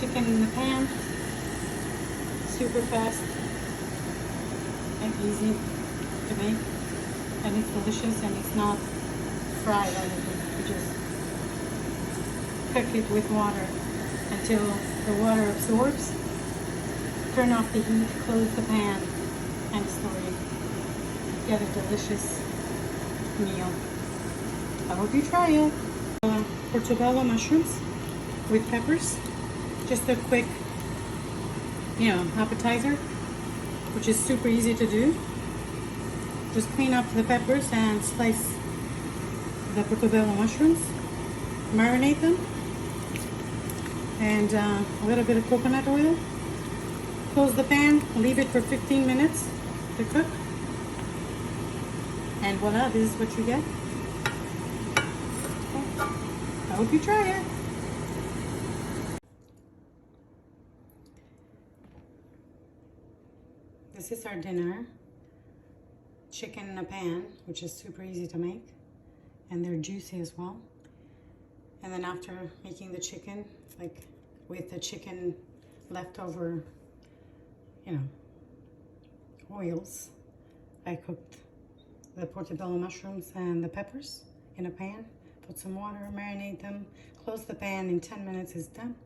Chicken in the pan, super fast and easy to make, and it's delicious, and it's not fried or anything. You just cook it with water until the water absorbs. Turn off the heat, close the pan, and store it. Get a delicious meal. I hope you try it. Portobello mushrooms with peppers. Just a quick, appetizer, which is super easy to do. Just clean up the peppers and slice the portobello mushrooms. Marinate them. And a little bit of coconut oil. Close the pan, leave it for 15 minutes to cook. And voila, this is what you get. I hope you try it. This is our dinner. Chicken in a pan, which is super easy to make. And they're juicy as well. And then after making the chicken, like with the chicken leftover, oils, I cooked the portobello mushrooms and the peppers in a pan. Put some water, marinate them, close the pan. In 10 minutes it's done.